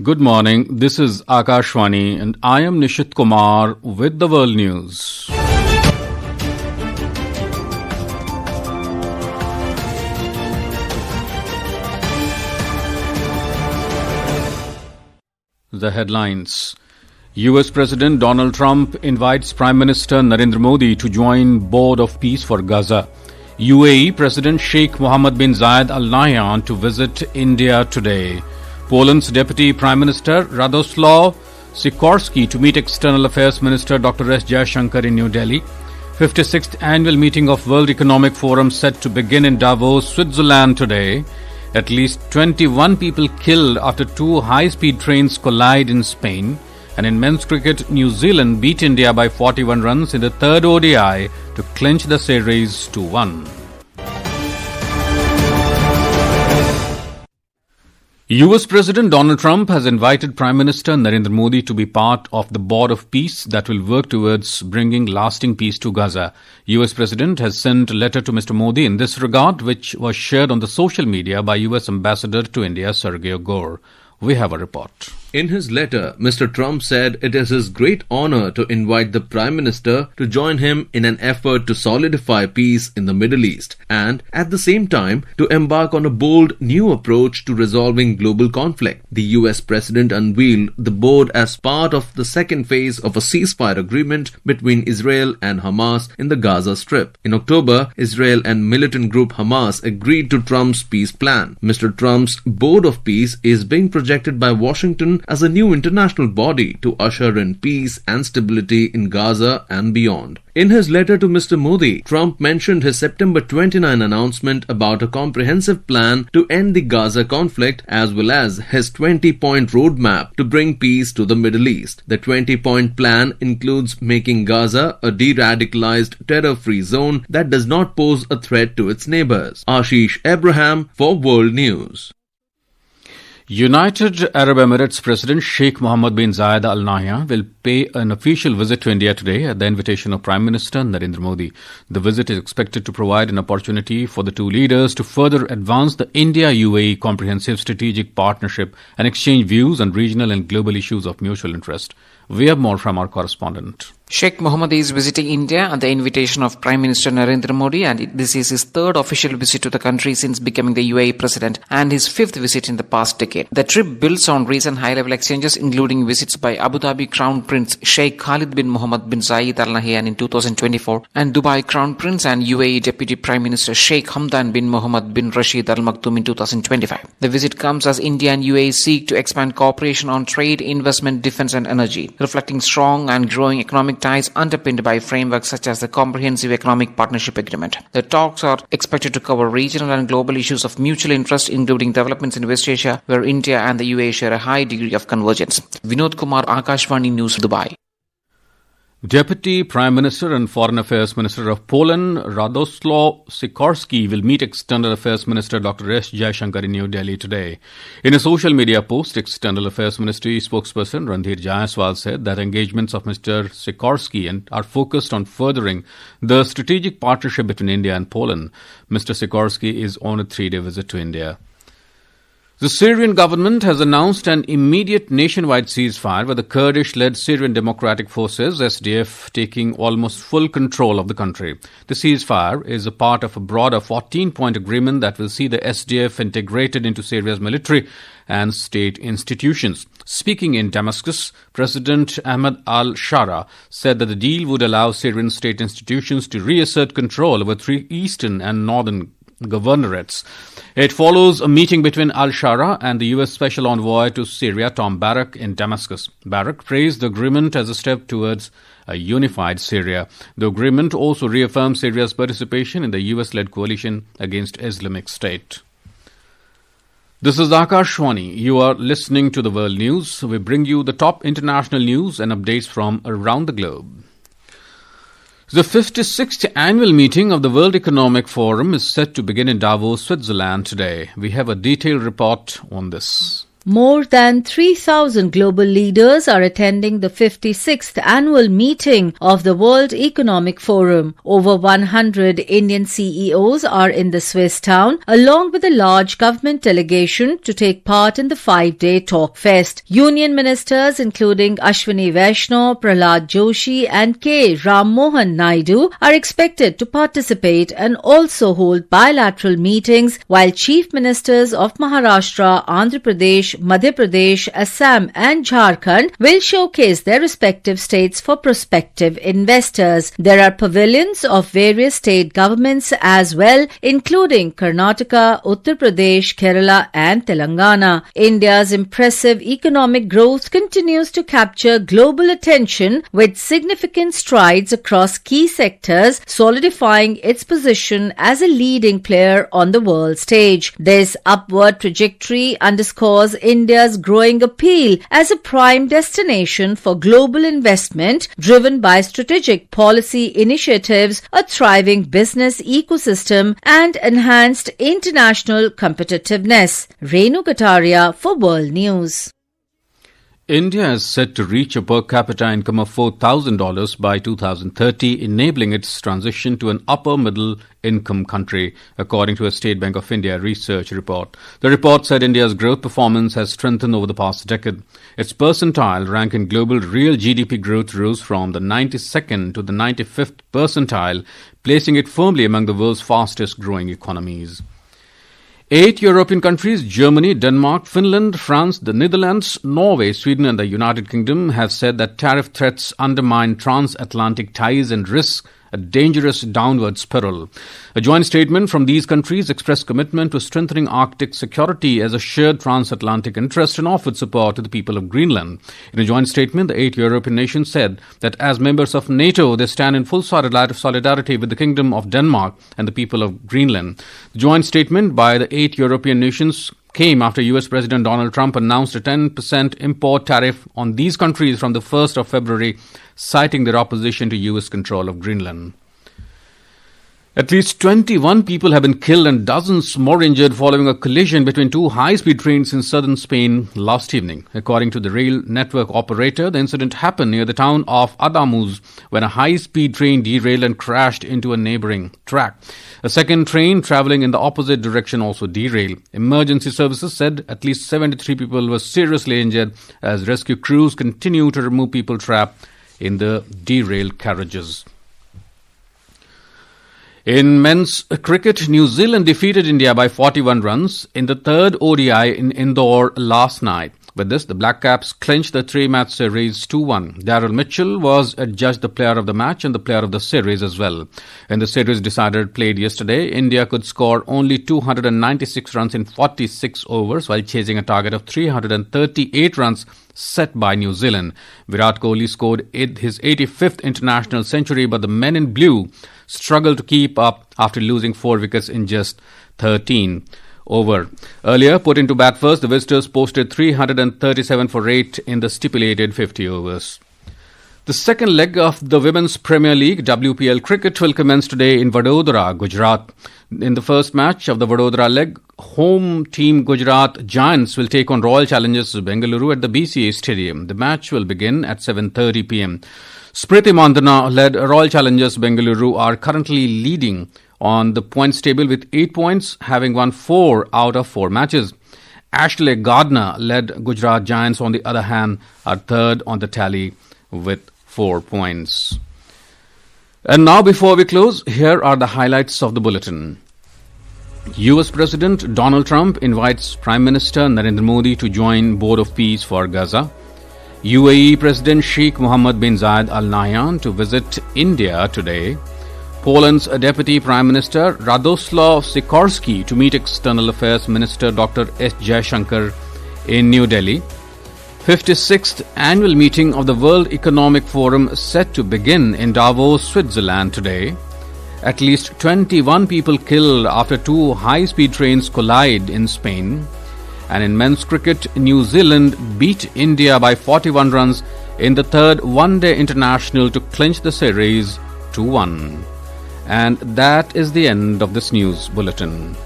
Good morning. This is Akashvani and I am Nishit Kumar with the World News. The headlines. US President Donald Trump invites Prime Minister Narendra Modi to join Board of Peace for Gaza. UAE President Sheikh Mohammed bin Zayed Al Nahyan to visit India today. Poland's Deputy Prime Minister Radoslaw Sikorski to meet External Affairs Minister Dr. S. Jaishankar in New Delhi. 56th Annual Meeting of World Economic Forum set to begin in Davos, Switzerland today. At least 21 people killed after two high-speed trains collide in Spain. And in men's cricket, New Zealand beat India by 41 runs in the third ODI to clinch the series 2-1. US President Donald Trump has invited Prime Minister Narendra Modi to be part of the Board of Peace that will work towards bringing lasting peace to Gaza. US President has sent a letter to Mr. Modi in this regard, which was shared on the social media by US Ambassador to India, Sergey Gore. We have a report. In his letter, Mr. Trump said it is his great honor to invite the Prime Minister to join him in an effort to solidify peace in the Middle East and, at the same time, to embark on a bold new approach to resolving global conflict. The US President unveiled the board as part of the second phase of a ceasefire agreement between Israel and Hamas in the Gaza Strip. In October, Israel and militant group Hamas agreed to Trump's peace plan. Mr. Trump's Board of Peace is being projected by Washington as a new international body to usher in peace and stability in Gaza and beyond. In his letter to Mr. Modi, Trump mentioned his September 29 announcement about a comprehensive plan to end the Gaza conflict as well as his 20-point roadmap to bring peace to the Middle East. The 20-point plan includes making Gaza a de-radicalized, terror-free zone that does not pose a threat to its neighbors. Ashish Abraham for World News. United Arab Emirates President Sheikh Mohammed bin Zayed Al Nahyan will pay an official visit to India today at the invitation of Prime Minister Narendra Modi. The visit is expected to provide an opportunity for the two leaders to further advance the India-UAE comprehensive strategic partnership and exchange views on regional and global issues of mutual interest. We have more from our correspondent. Sheikh Mohammed is visiting India at the invitation of Prime Minister Narendra Modi, and this is his third official visit to the country since becoming the UAE president and his fifth visit in the past decade. The trip builds on recent high-level exchanges, including visits by Abu Dhabi Crown Prince Sheikh Khalid bin Mohammed bin Zayed Al Nahyan in 2024 and Dubai Crown Prince and UAE Deputy Prime Minister Sheikh Hamdan bin Mohammed bin Rashid Al Maktoum in 2025. The visit comes as India and UAE seek to expand cooperation on trade, investment, defense and energy, reflecting strong and growing economic ties underpinned by frameworks such as the Comprehensive Economic Partnership Agreement. The talks are expected to cover regional and global issues of mutual interest, including developments in West Asia, where India and the UAE share a high degree of convergence. Vinod Kumar, Akashvani News, Dubai. Deputy Prime Minister and Foreign Affairs Minister of Poland, Radoslaw Sikorski, will meet External Affairs Minister Dr. S. Jaishankar in New Delhi today. In a social media post, External Affairs Ministry spokesperson Randhir Jaiswal said that engagements of Mr. Sikorski are focused on furthering the strategic partnership between India and Poland. Mr. Sikorski is on a 3-day visit to India. The Syrian government has announced an immediate nationwide ceasefire with the Kurdish-led Syrian Democratic Forces, SDF, taking almost full control of the country. The ceasefire is a part of a broader 14-point agreement that will see the SDF integrated into Syria's military and state institutions. Speaking in Damascus, President Ahmed al-Shara said that the deal would allow Syrian state institutions to reassert control over 3 eastern and northern governorates. It follows a meeting between al-Shara and the U.S. Special Envoy to Syria, Tom Barak, in Damascus. Barak praised the agreement as a step towards a unified Syria. The agreement also reaffirms Syria's participation in the U.S.-led coalition against Islamic State. This is Akashvani. You are listening to the World News. We bring you the top international news and updates from around the globe. The 56th annual meeting of the World Economic Forum is set to begin in Davos, Switzerland today. We have a detailed report on this. More than 3,000 global leaders are attending the 56th annual meeting of the World Economic Forum. Over 100 Indian CEOs are in the Swiss town, along with a large government delegation to take part in the 5-day talk fest. Union ministers including Ashwini Vaishnaw, Prahlad Joshi and K. Ram Mohan Naidu are expected to participate and also hold bilateral meetings, while chief ministers of Maharashtra, Andhra Pradesh, Madhya Pradesh, Assam and Jharkhand will showcase their respective states for prospective investors. There are pavilions of various state governments as well, including Karnataka, Uttar Pradesh, Kerala and Telangana. India's impressive economic growth continues to capture global attention with significant strides across key sectors, solidifying its position as a leading player on the world stage. This upward trajectory underscores India's growing appeal as a prime destination for global investment, driven by strategic policy initiatives, a thriving business ecosystem, and enhanced international competitiveness. Renu Kataria for World News. India is set to reach a per capita income of $4,000 by 2030, enabling its transition to an upper middle income country, according to a State Bank of India research report. The report said India's growth performance has strengthened over the past decade. Its percentile rank in global real GDP growth rose from the 92nd to the 95th percentile, placing it firmly among the world's fastest growing economies. 8 European countries, Germany, Denmark, Finland, France, the Netherlands, Norway, Sweden and the United Kingdom have said that tariff threats undermine transatlantic ties and risk a dangerous downward spiral. A joint statement from these countries expressed commitment to strengthening Arctic security as a shared transatlantic interest and offered support to the people of Greenland. In a joint statement, the 8 European nations said that as members of NATO, they stand in full solidarity with the Kingdom of Denmark and the people of Greenland. The joint statement by the 8 European nations came after US President Donald Trump announced a 10% import tariff on these countries from the 1st of February, citing their opposition to US control of Greenland. At least 21 people have been killed and dozens more injured following a collision between two high-speed trains in southern Spain last evening. According to the rail network operator, the incident happened near the town of Ademuz when a high-speed train derailed and crashed into a neighboring track. A second train traveling in the opposite direction also derailed. Emergency services said at least 73 people were seriously injured as rescue crews continue to remove people trapped in the derailed carriages. In men's cricket, New Zealand defeated India by 41 runs in the third ODI in Indore last night. With this, the Black Caps clinched the three-match series 2-1. Daryl Mitchell was adjudged the player of the match and the player of the series as well. In the series decided played yesterday, India could score only 296 runs in 46 overs while chasing a target of 338 runs set by New Zealand. Virat Kohli scored his 85th international century, but the men in blue struggled to keep up after losing 4 wickets in just 13 over. Earlier, put into bat first, the visitors posted 337 for 8 in the stipulated 50 overs. The second leg of the Women's Premier League WPL cricket will commence today in Vadodara, Gujarat. In the first match of the Vadodara leg, home team Gujarat Giants will take on Royal Challengers Bengaluru at the BCA Stadium. The match will begin at 7:30 p.m. Smriti Mandana-led Royal Challengers Bengaluru are currently leading on the points table with 8 points, having won 4 out of 4 matches. Ashley Gardner-led Gujarat Giants, on the other hand, are third on the tally with 4 points. And now, before we close, here are the highlights of the bulletin. US President Donald Trump invites Prime Minister Narendra Modi to join Board of Peace for Gaza. UAE President Sheikh Mohammed bin Zayed Al Nahyan to visit India today. Poland's Deputy Prime Minister Radoslaw Sikorski to meet External Affairs Minister Dr. S. Jaishankar in New Delhi. 56th annual meeting of the World Economic Forum set to begin in Davos, Switzerland today. At least 21 people killed after 2 high-speed trains collide in Spain. And in men's cricket, New Zealand beat India by 41 runs in the third one-day international to clinch the series 2-1. And that is the end of this news bulletin.